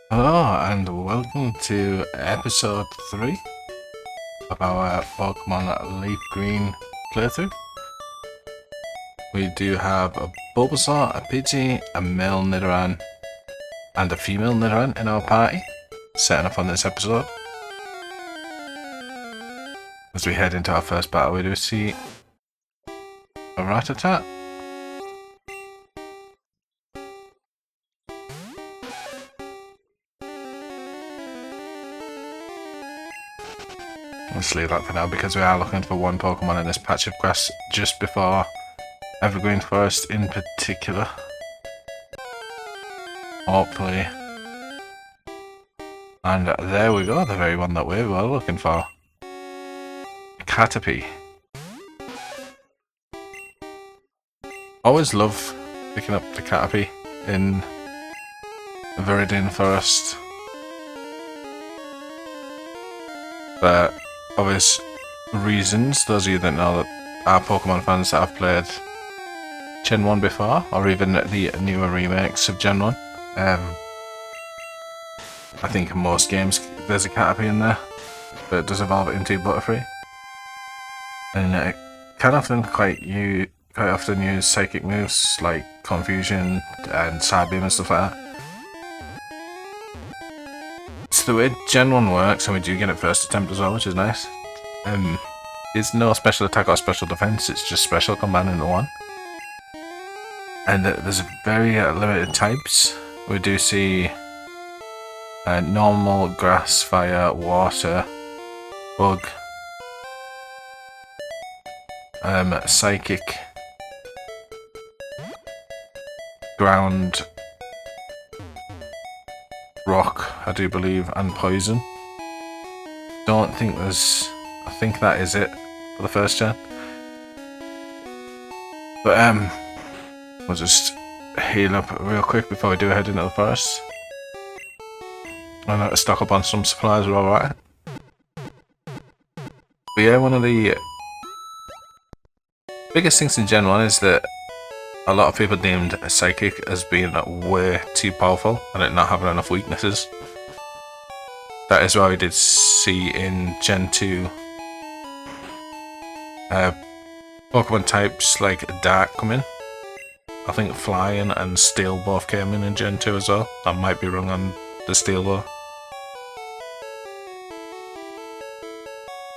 Hello and welcome to episode 3 of our Pokemon Leaf Green playthrough. We do have a Bulbasaur, a Pidgey, a male Nidoran and a female Nidoran in our party, setting up on this episode. As we head into our first battle, we do see a Rattata. Let's leave that for now because we are looking for one Pokemon in this patch of grass just before Evergreen Forest in particular. Hopefully. And there we go, the very one that we were looking for. Caterpie. Always love picking up the Caterpie in Viridian Forest. For obvious reasons, those of you that know that are Pokemon fans that have played Gen 1 before, or even the newer remakes of Gen 1. I think in most games there's a Caterpie in there, but it does evolve into Butterfree. And it can often quite often use psychic moves like Confusion and Psybeam and stuff like that. It's the way Gen 1 works, and we do get it first attempt as well, which is nice. It's no special attack or special defense, it's just special combined into one. And there's very limited types. We do see normal, grass, fire, water, bug, psychic, ground, rock, I do believe, and poison. Don't think there's... I think that is it for the first gen. But we'll just heal up real quick before we do head into the forest. I know to stock up on some supplies, we're alright. But yeah, one of the biggest things in Gen 1 is that a lot of people deemed Psychic as being way too powerful and it not having enough weaknesses. That is why we did see in Gen 2 Pokemon types like Dark come in. I think Flying and Steel both came in Gen 2 as well. I might be wrong on the Steel though.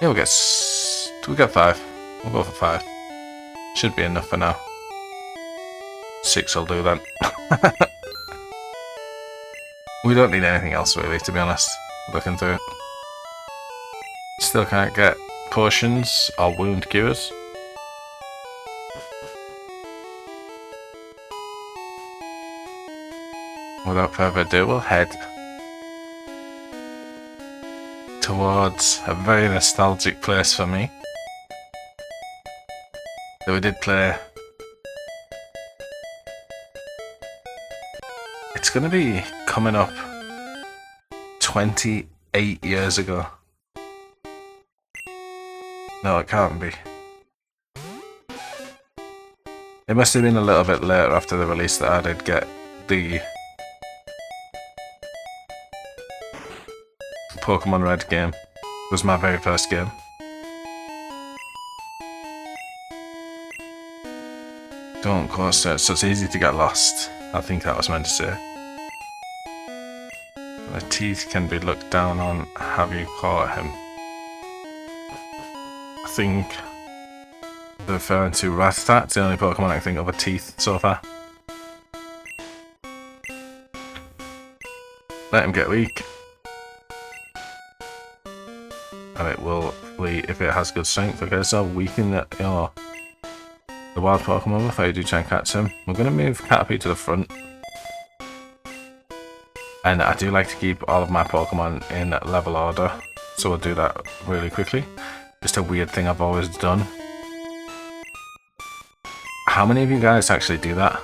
Yeah, we get 5. We'll go for 5. Should be enough for now. 6 will do then. We don't need anything else really, to be honest, looking through it. Still can't get potions or wound cures. Without further ado, we'll head towards a very nostalgic place for me that we did play. It's going to be coming up 28 years ago. No, it can't be. It must have been a little bit later after the release that I did get the Pokemon Red game. It was my very first game. Don't close it, so it's easy to get lost. I think that was meant to say. The teeth can be looked down on. Have you caught him? I think they're referring to Rattata. It's the only Pokemon I can think of with teeth so far. Let him get weak. And it will flee if it has good strength. Okay, so weaken the wild Pokemon before you do try and catch him. We're going to move Caterpie to the front. And I do like to keep all of my Pokemon in level order. So we'll do that really quickly. Just a weird thing I've always done. How many of you guys actually do that?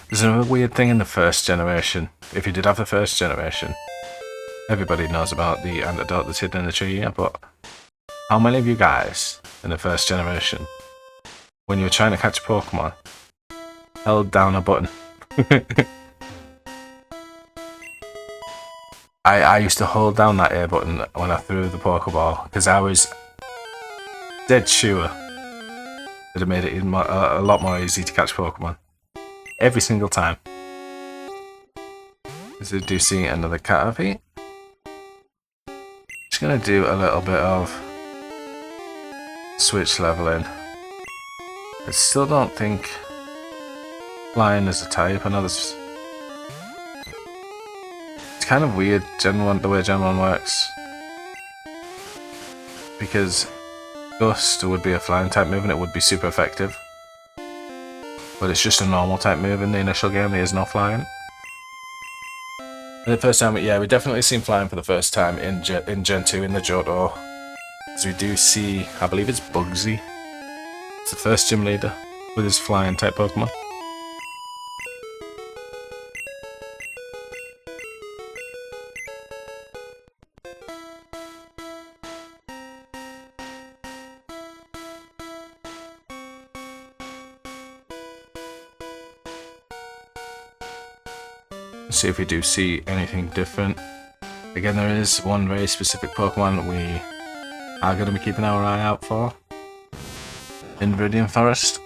There's another weird thing in the first generation. If you did have the first generation, everybody knows about the antidote that's hidden in the tree here, but how many of you guys in the first generation, when you were trying to catch a Pokemon, held down a button I used to hold down that A button when I threw the Pokeball because I was dead sure that it made it a lot more easy to catch Pokemon. Every single time. As I do see another Caterpie. Just gonna do a little bit of switch leveling. I still don't think flying is a type. I know this. It's kind of weird, Gen 1, the way Gen 1 works. Because Gust would be a flying type move and it would be super effective. But it's just a normal type move in the initial game, there is no flying. And the first time, yeah, we definitely seen flying for the first time in Gen 2 in the Johto. As we do see, I believe it's Bugsy. It's the first gym leader with his flying type Pokemon. Let's see if we do see anything different. Again, there is one very specific Pokemon we are going to be keeping our eye out for in Viridian Forest.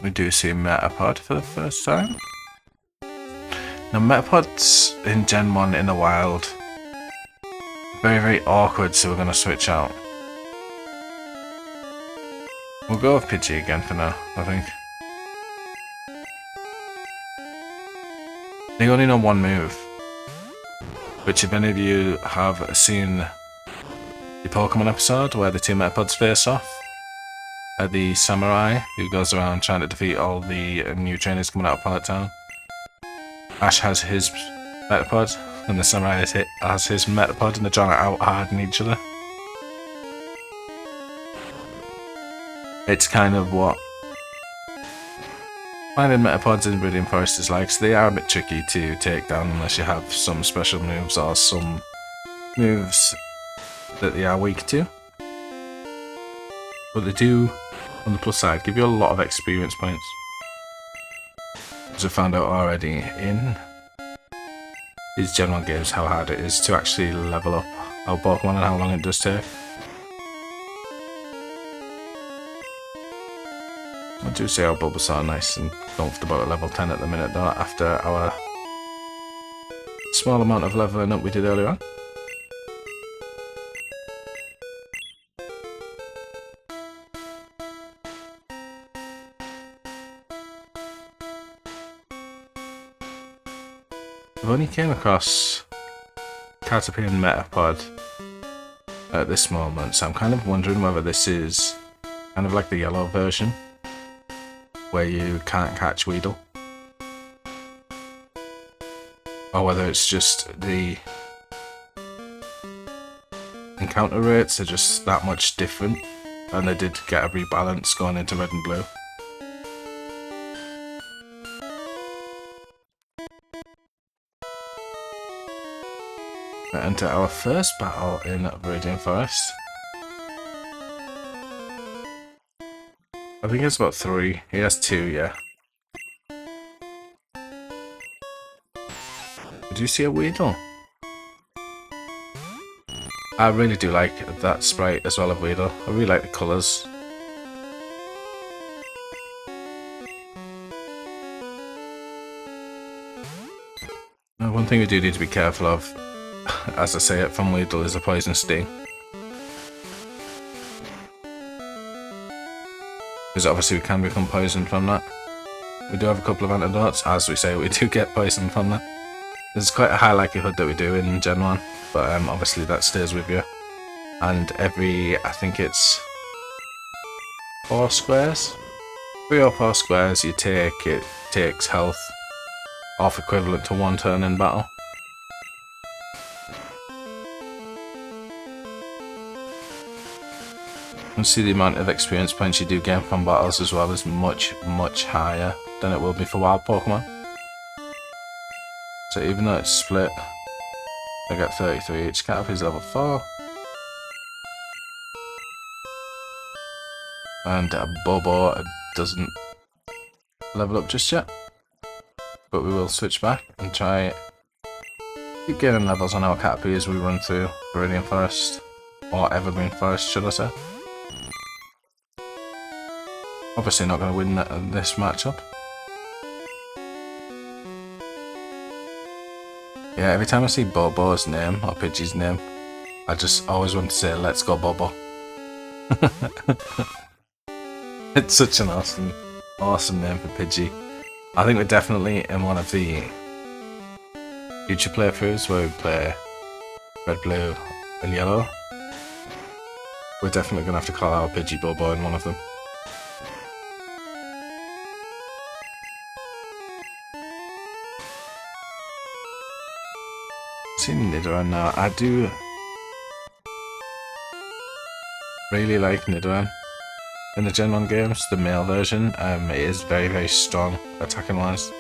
We do see Metapod for the first time. Now, Metapods in Gen 1 in the wild, very, very awkward, so we're going to switch out. We'll go with Pidgey again for now, I think. They only know one move, which if any of you have seen the Pokemon episode where the two Metapods face off, the samurai who goes around trying to defeat all the new trainers coming out of Pallet Town. Ash has his Metapod, and the samurai has his Metapod, and they're trying to out-harden each other. It's kind of what finding Metapods in Viridian Forest is like, so they are a bit tricky to take down unless you have some special moves or some moves that they are weak to. But they do, on the plus side, give you a lot of experience points. As I found out already in these Gen 1 games how hard it is to actually level up our Pokemon and how long it does take. I do say our Bulbasaur nice and comfortable at level 10 at the minute though, after our small amount of leveling up we did earlier on. I've only came across Caterpie and Metapod at this moment, so I'm kind of wondering whether this is kind of like the yellow version, where you can't catch Weedle, or whether it's just the encounter rates are just that much different, and they did get a rebalance going into red and blue. Enter our first battle in Viridian Forest. I think it's about 3. He has 2, yeah. Did you see a Weedle? I really do like that sprite as well of Weedle. I really like the colours. Now, one thing we do need to be careful of, as I say it from Weedle, is a poison sting. Because obviously we can become poisoned from that. We do have a couple of antidotes, as we say we do get poisoned from that. There's quite a high likelihood that we do in Gen 1, but obviously that stays with you. And every, I think it's 4 squares? 3 or 4 squares you take, it takes health off equivalent to 1 turn in battle. And see the amount of experience points you do gain from battles as well is much, much higher than it will be for wild Pokemon. So even though it's split, I get 33 each. Caterpie's level 4. And Bobo doesn't level up just yet. but we will switch back and try keep gaining levels on our Caterpie as we run through Viridian Forest, or Evergreen Forest should I say. Obviously not going to win this matchup. Yeah, every time I see Bobo's name, or Pidgey's name, I just always want to say, let's go Bobo. It's such an awesome name for Pidgey. I think we're definitely in one of the future playthroughs where we play Red, Blue and Yellow. We're definitely going to have to call our Pidgey Bobo in one of them. Seeing Nidoran now, I do really like Nidoran. In the Gen 1 games, the male version, it is very strong attacking wise.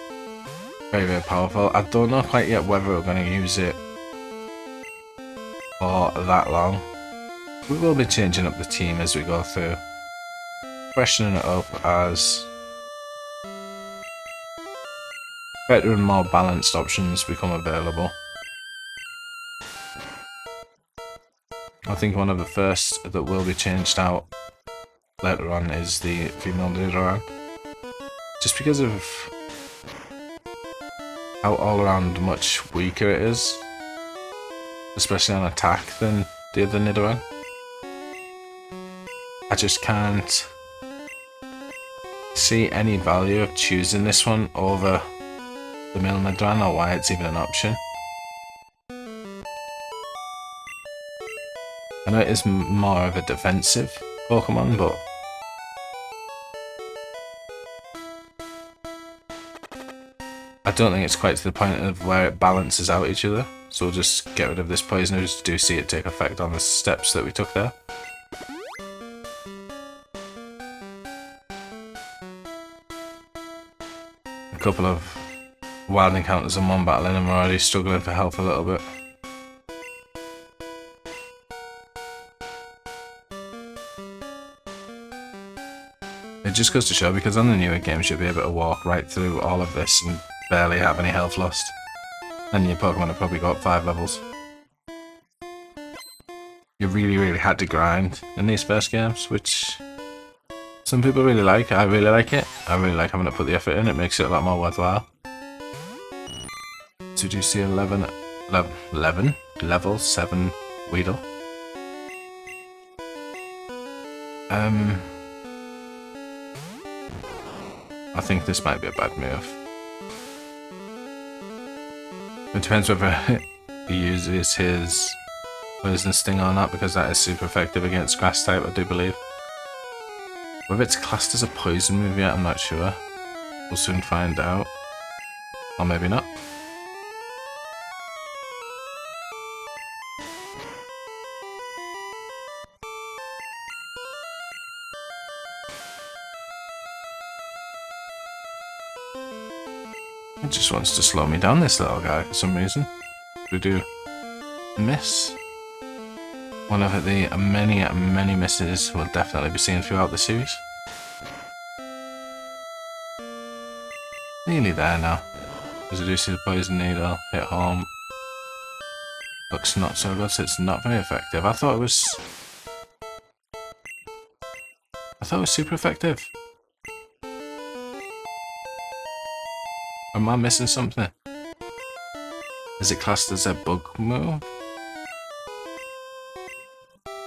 Very powerful. I don't know quite yet whether we're going to use it for that long. We will be changing up the team as we go through, freshening it up as better and more balanced options become available. I think one of the first that will be changed out later on is the female Nidoran. Just because of how all around much weaker it is, especially on attack than the other Nidoran. I just can't see any value of choosing this one over the male Nidoran, or why it's even an option. I know it is more of a defensive Pokemon, but I don't think it's quite to the point of where it balances out each other. So we'll just get rid of this poison. We do see it take effect on the steps that we took there. A couple of wild encounters in one battle and I'm already struggling for health a little bit. It just goes to show, because on the newer games you'll be able to walk right through all of this and barely have any health lost. And your Pokemon have probably got 5 levels. You really had to grind in these first games, which some people really like. I really like it. I really like having to put the effort in. It makes it a lot more worthwhile. So do you see 11 level 7 Weedle? I think this might be a bad move. It depends whether he uses his Poison Sting or not, because that is super effective against Grass type, I do believe. Whether it's classed as a poison move yet, I'm not sure. We'll soon find out. Or maybe not. It just wants to slow me down, this little guy, for some reason. We do miss. One of the many misses we'll definitely be seeing throughout the series. Nearly there now. As I do see the Poison Needle hit home. Looks not so good, so it's not very effective. I thought it was super effective. Am I missing something? Is it classed as a bug move?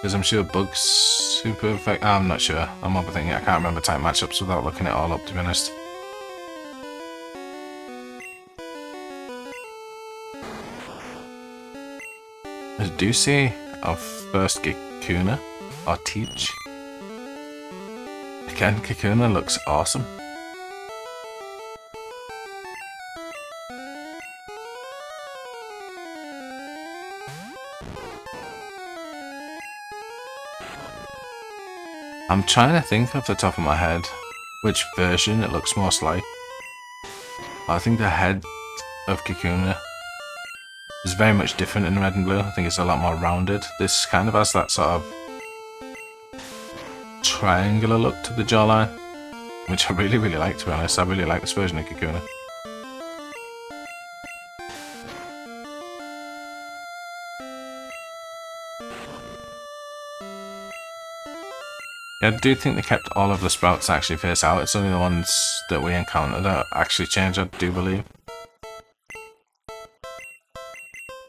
Because I'm sure bugs super effective. I'm not sure. I'm overthinking it. I can't remember type matchups without looking it all up, to be honest. I do see our first Kakuna, or Teach. Again, Kakuna looks awesome. I'm trying to think off the top of my head which version it looks most like. I think the head of Kakuna is very much different in Red and Blue. I think it's a lot more rounded. This kind of has that sort of triangular look to the jawline, which I really like, to be honest. I really like this version of Kakuna. Yeah, I do think they kept all of the sprouts actually face out. It's only the ones that we encounter that actually change, I do believe.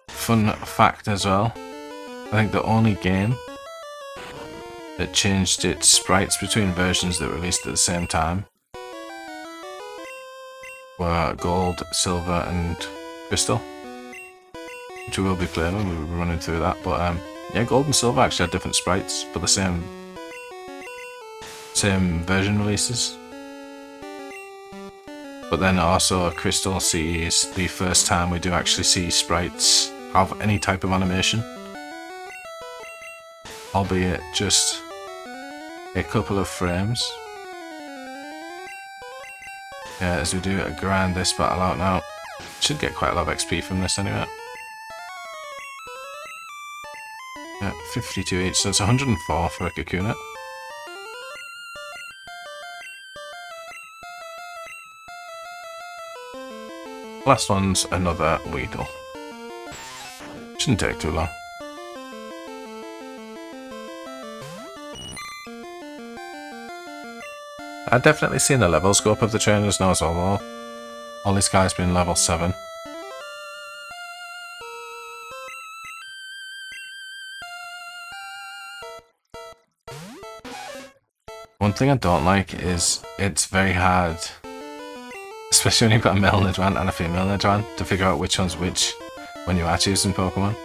Fun fact as well, I think the only game that changed its sprites between versions that released at the same time were Gold, Silver and Crystal, which we will be playing when we'll be running through that. But yeah, Gold and Silver actually had different sprites for the same version releases. But then also Crystal sees the first time we do actually see sprites have any type of animation, albeit just a couple of frames. Yeah, as we do grind this battle out now. Should get quite a lot of XP from this anyway. Yeah, 52 each, so it's 104 for a Kakuna. Last one's another Weedle. Shouldn't take too long. I've definitely seen the level scope of the trainers now as well, though. All these guys being level 7. One thing I don't like is it's very hard, especially when you've got a male Nidoran and a female Nidoran, to figure out which one's which when you are choosing Pokemon.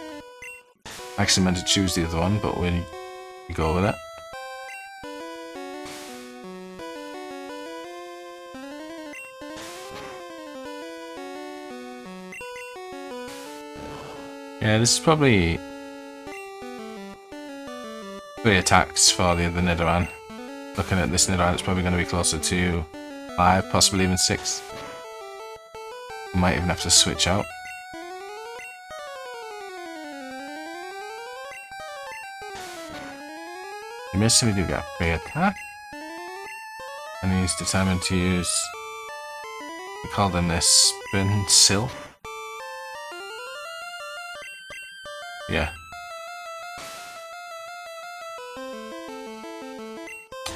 I actually meant to choose the other one, but we go with it. Yeah, this is probably 3 attacks for the other Nidoran. Looking at this Nidoran, it's probably going to be closer to 5, possibly even 6. Might even have to switch out. You missed, we do get a free attack. And he's determined to use, we call them this Spin Sill. Yeah.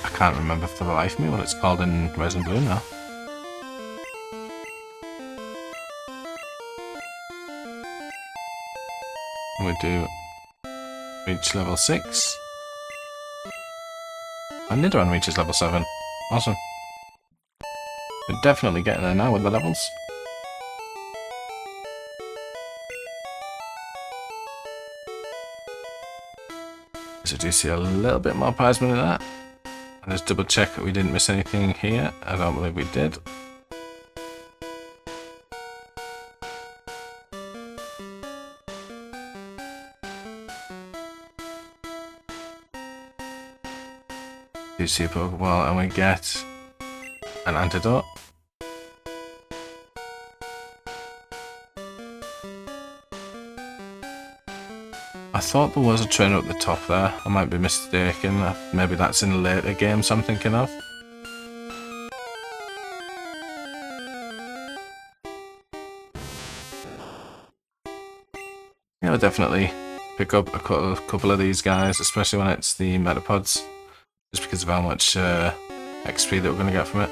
I can't remember for the life of me what it's called in Red and Blue now. We do reach level 6. And Nidoran reaches level 7. Awesome. We're definitely getting there now with the levels. So do you see a little bit more plasma in that? And just double check that we didn't miss anything here. I don't believe we did. Do you see a Pokeball and we get an antidote? I thought there was a trainer at the top there. I might be mistaken. Maybe that's in later games I'm thinking of. Yeah, I'll definitely pick up a couple of these guys, especially when it's the Metapods, just because of how much XP that we're going to get from it.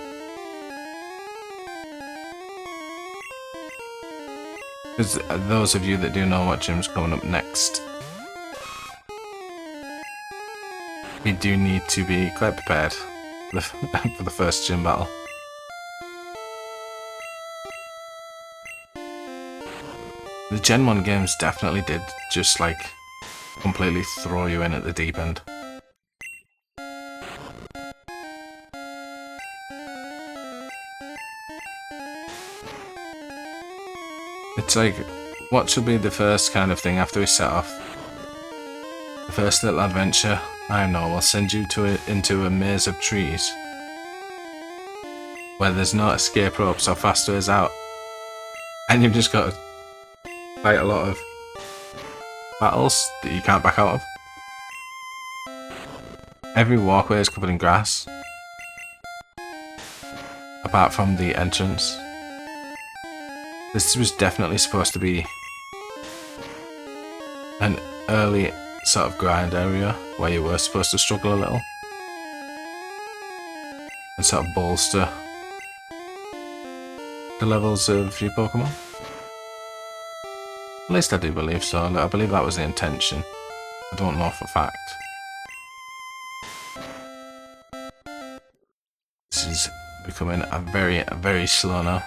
Because those of you that do know what gym's coming up next, you do need to be quite prepared for the first gym battle. The Gen 1 games definitely did just like completely throw you in at the deep end. It's like, what should be the first kind of thing after we set off? The first little adventure? I know, we'll send you into a maze of trees where there's no escape rope, so faster is out. And you've just got to fight a lot of battles that you can't back out of. Every walkway is covered in grass, apart from the entrance. This was definitely supposed to be an early sort of grind area where you were supposed to struggle a little. and sort of bolster the levels of your Pokemon. At least I do believe so. I believe that was the intention. I don't know for a fact. This is becoming a very slow now.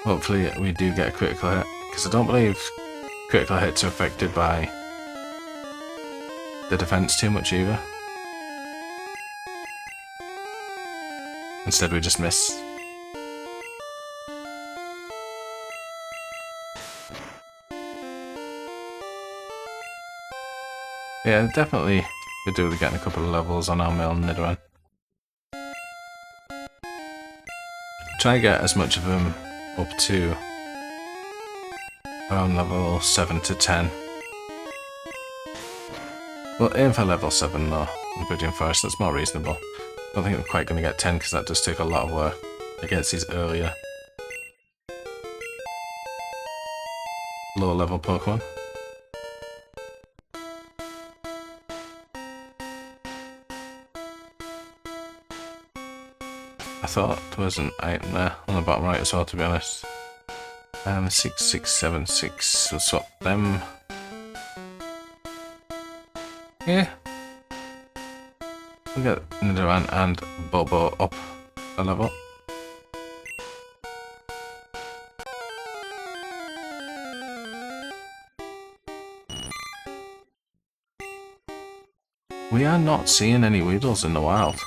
Hopefully we do get a critical hit, because I don't believe critical hits are affected by the defense too much either. Instead we just miss. Yeah, definitely could do with getting a couple of levels on our male Nidoran. Try to get as much of them up to around level 7 to 10. Well, aim for level 7 though, in Viridian Forest, that's more reasonable. I don't think we're quite going to get 10 because that does take a lot of work against these earlier lower level Pokemon. I thought there was an item there on the bottom right as well, to be honest. 6676, we'll swap them. Yeah. We'll get Nidoran and Bobo up a level. We are not seeing any Weedles in the wild.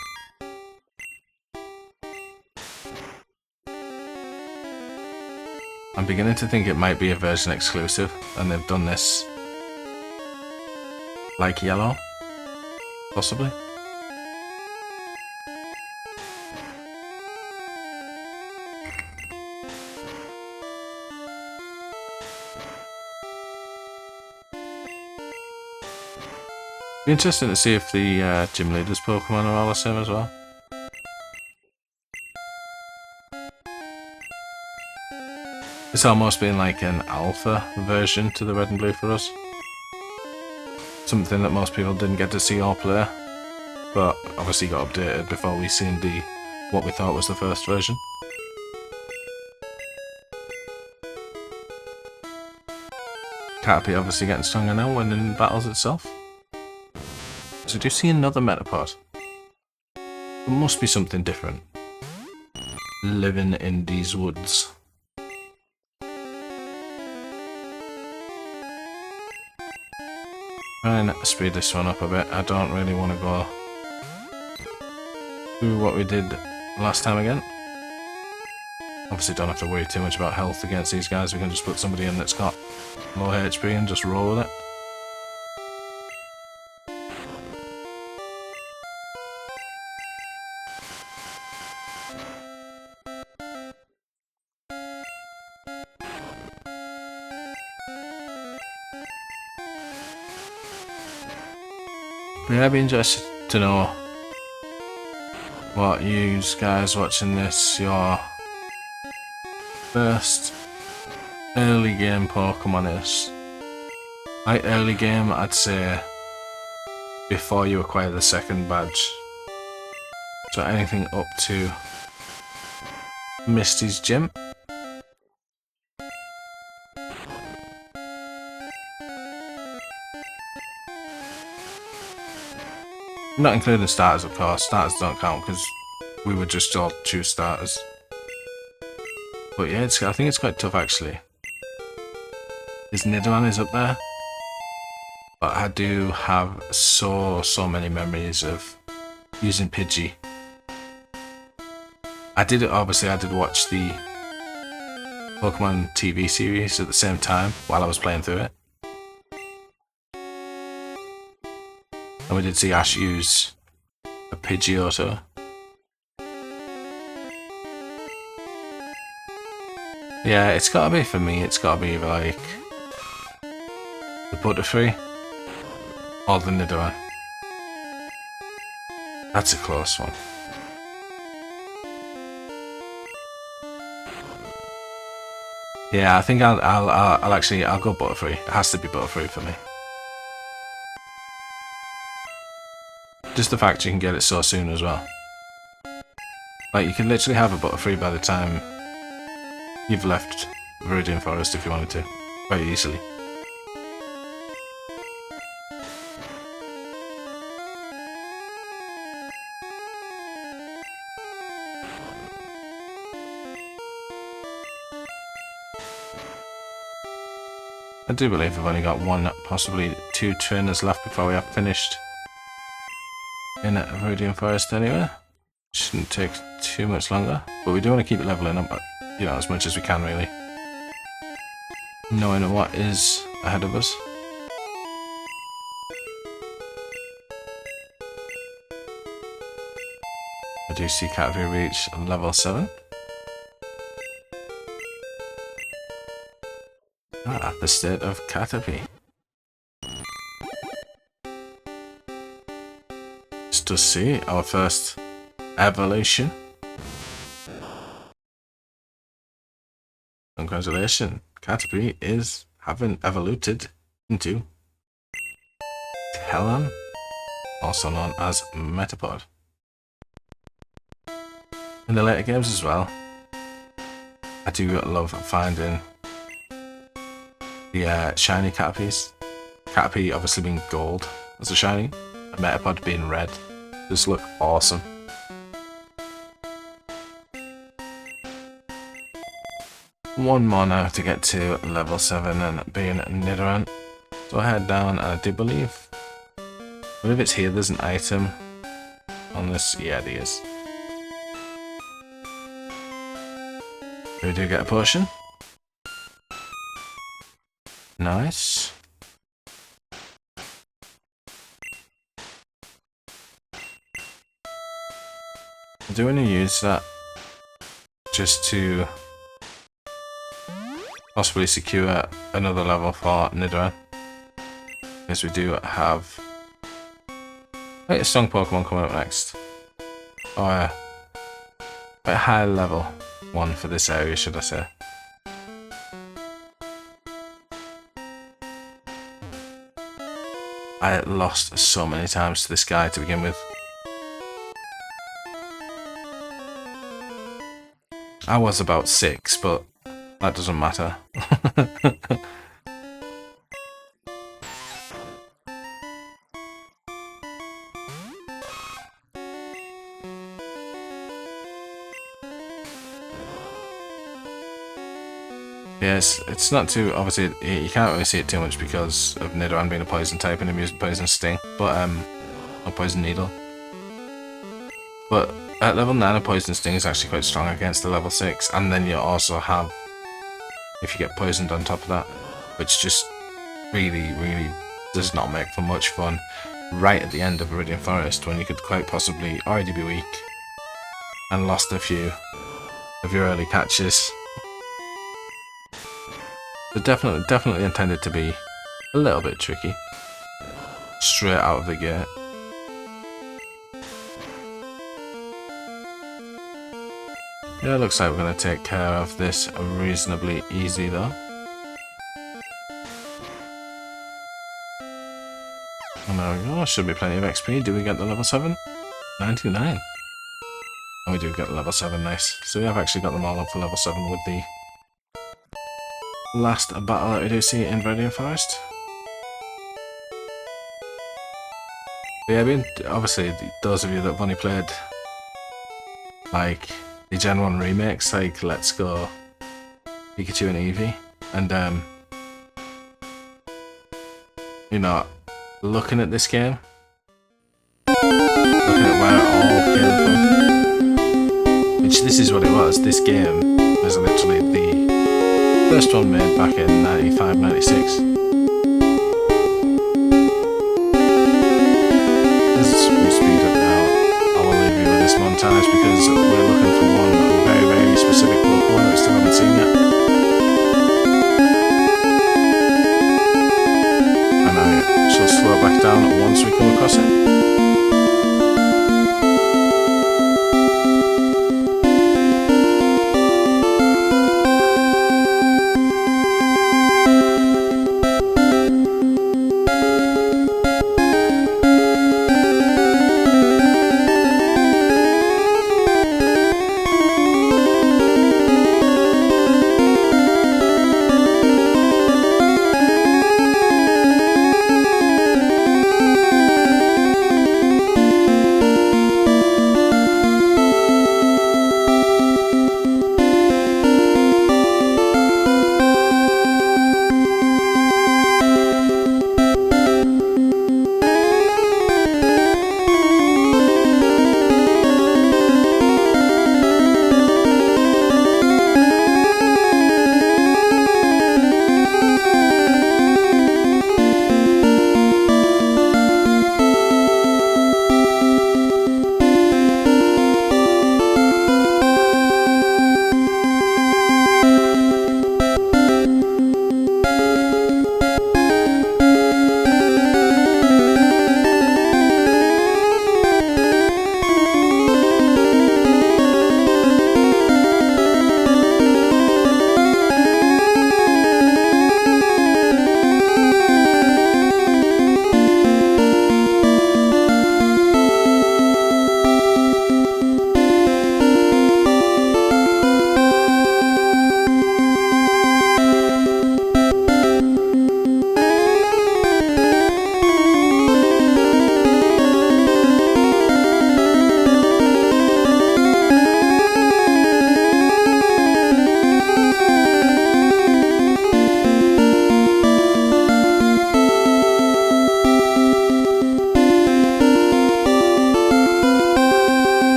I'm beginning to think it might be a version exclusive, and they've done this like yellow, possibly. Be interesting to see if the gym leaders Pokemon are all the same as well. It's almost been like an alpha version to the red and blue for us. Something that most people didn't get to see or play, but obviously got updated before we seen the what we thought was the first version. Caterpie obviously getting stronger now when in battles itself. So do you see another Metapod? There must be something different living in these woods. Try and speed this one up a bit. I don't really want to go through what we did last time again. Obviously don't have to worry too much about health against these guys. We can just put somebody in that's got low HP and just roll with it. Yeah, I'd be interested to know what you guys watching this, your first early game Pokemon is. Like early game, I'd say before you acquire the second badge. So anything up to Misty's gym. Not including starters, of course. Starters don't count because we would just all choose starters. But yeah, I think it's quite tough actually. His Nidoran is up there. But I do have so many memories of using Pidgey. I did watch the Pokemon TV series at the same time while I was playing through it. And we did see Ash use a Pidgeotto. Yeah, it's gotta be for me, it's gotta be like the Butterfree or the Nidoran. That's a close one. Yeah, I think I'll go Butterfree. It has to be Butterfree for me. just the fact you can get it so soon as well. Like, you can literally have a Butterfree by the time you've left Viridian Forest if you wanted to, very easily. I do believe I've only got one, possibly two trainers left before we have finished in Viridian Forest anyway. Shouldn't take too much longer, but we do want to keep leveling up, you know, as much as we can really, knowing what is ahead of us. I do see Caterpie reach level 7. Ah, the state of Caterpie. Just to see our first evolution. Congratulations, Caterpie is having evoluted into Talon, also known as Metapod. In the later games as well, I do love finding the shiny Caterpies. Caterpie obviously being gold as a shiny, and Metapod being red. Just look awesome. One more now to get to level 7 and being Nidoran. So I head down and I do believe it's here, there's an item on this. Yeah, there is. We do get a potion. Nice. I do want to use that just to possibly secure another level for Nidoran, because we do have quite a strong Pokemon coming up next, or a high level one for this area, should I say. I lost so many times to this guy to begin with. I was about 6, but that doesn't matter. Yes, it's not too, obviously you can't really see it too much because of Nidoran being a poison type and him using Poison Sting, but or Poison Needle. But at level 9 a Poison Sting is actually quite strong against the level 6, and then you also have, if you get poisoned on top of that, which just really does not make for much fun right at the end of Viridian Forest, when you could quite possibly already be weak and lost a few of your early catches. So definitely intended to be a little bit tricky straight out of the gate. Yeah, it looks like we're going to take care of this reasonably easy though. And there we go, should be plenty of XP. Do we get the level 7? 99. And we do get the level 7, nice. So we have actually got them all up for level 7 with the last battle that we do see in Viridian Forest. But yeah, I mean, obviously those of you that have only played like the Gen 1 remakes, like Let's Go, Pikachu and Eevee, and you know, looking at this game, looking at where it all came from, which this is what it was. This game was literally the first one made back in 95, 96. As we speed up now, I will leave you with this montage because we're looking for one very specific Pokemon that we still haven't seen yet. And I shall slow back down once we come across it.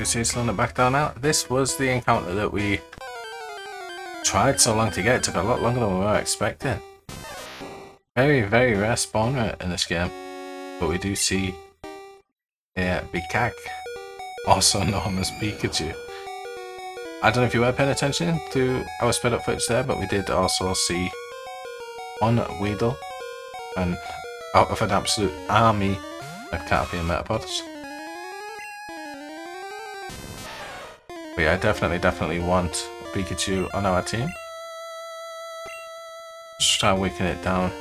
proceed slowing it back down now. This was the encounter that we tried so long to get. It took a lot longer than we were expecting. Very, very rare spawn rate in this game. But we do see a Bikak, also known as Pikachu. I don't know if you were paying attention to our sped up footage there, but we did also see one Weedle and out of an absolute army of Caterpie and Metapods. But yeah, I definitely want Pikachu on our team. Just try and weaken it down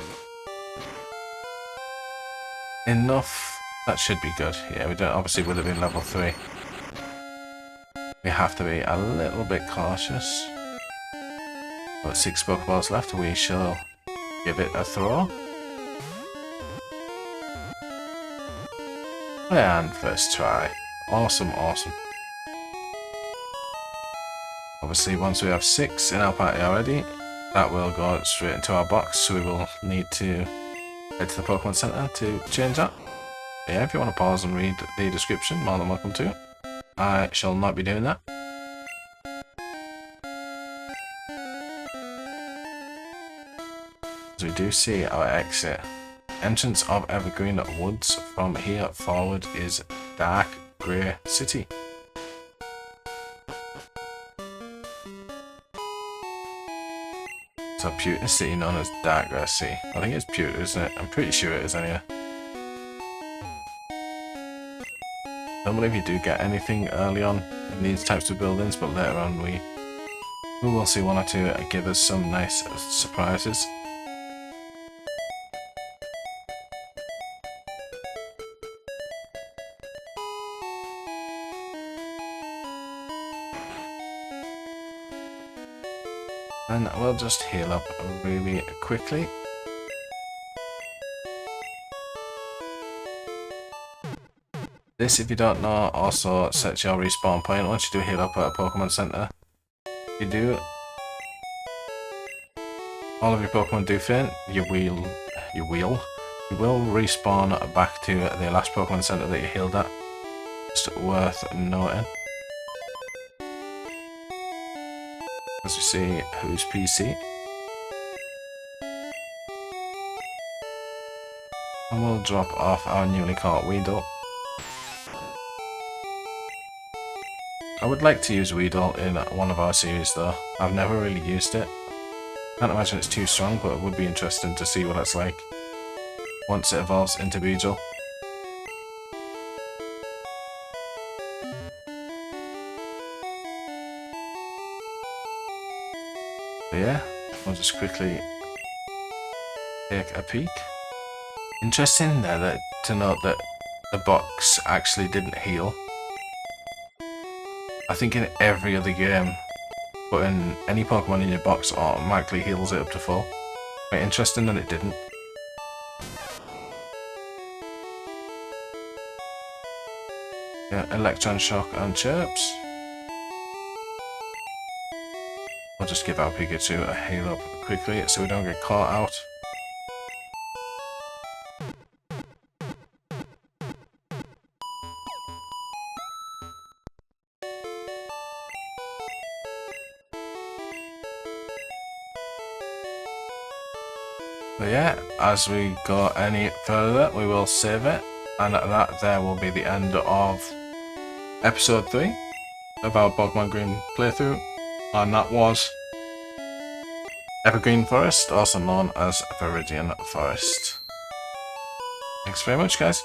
enough. That should be good. Yeah, we don't, obviously with it being level 3. We have to be a little bit cautious. Got 6 Pokeballs left, we shall give it a throw. And first try. Awesome, awesome. Obviously once we have 6 in our party already, that will go straight into our box, so we will need to head to the Pokemon Center to change that. But yeah, if you want to pause and read the description, more than welcome to. I shall not be doing that. As we do see our exit. Entrance of Evergreen Woods. From here forward is Dark Grey City. So Pewter City known as Dark Grey City. I think it's Pewter, isn't it? I'm pretty sure it is anyway. Don't believe you do get anything early on in these types of buildings, but later on we will see one or two give us some nice surprises. And we'll just heal up really quickly. This, if you don't know, also sets your respawn point once you do heal up at a Pokemon Center. If you do, all of your Pokemon do faint, you will respawn back to the last Pokemon Center that you healed at. Just worth noting. As you see, who's PC? And we'll drop off our newly caught Weedle. I would like to use Weedle in one of our series though. I've never really used it. Can't imagine it's too strong, but it would be interesting to see what it's like once it evolves into Beedrill. But yeah, we'll just quickly take a peek. Interesting there to note that the box actually didn't heal. I think in every other game, putting any Pokemon in your box automatically heals it up to full. Quite interesting that it didn't. Yeah, Electron Shock and Chirps. We'll just give our Pikachu a heal up quickly so we don't get caught out. But yeah, as we go any further, we will save it, and that there will be the end of episode 3 of our Pokemon Green playthrough, and that was Evergreen Forest, also known as Viridian Forest. Thanks very much, guys.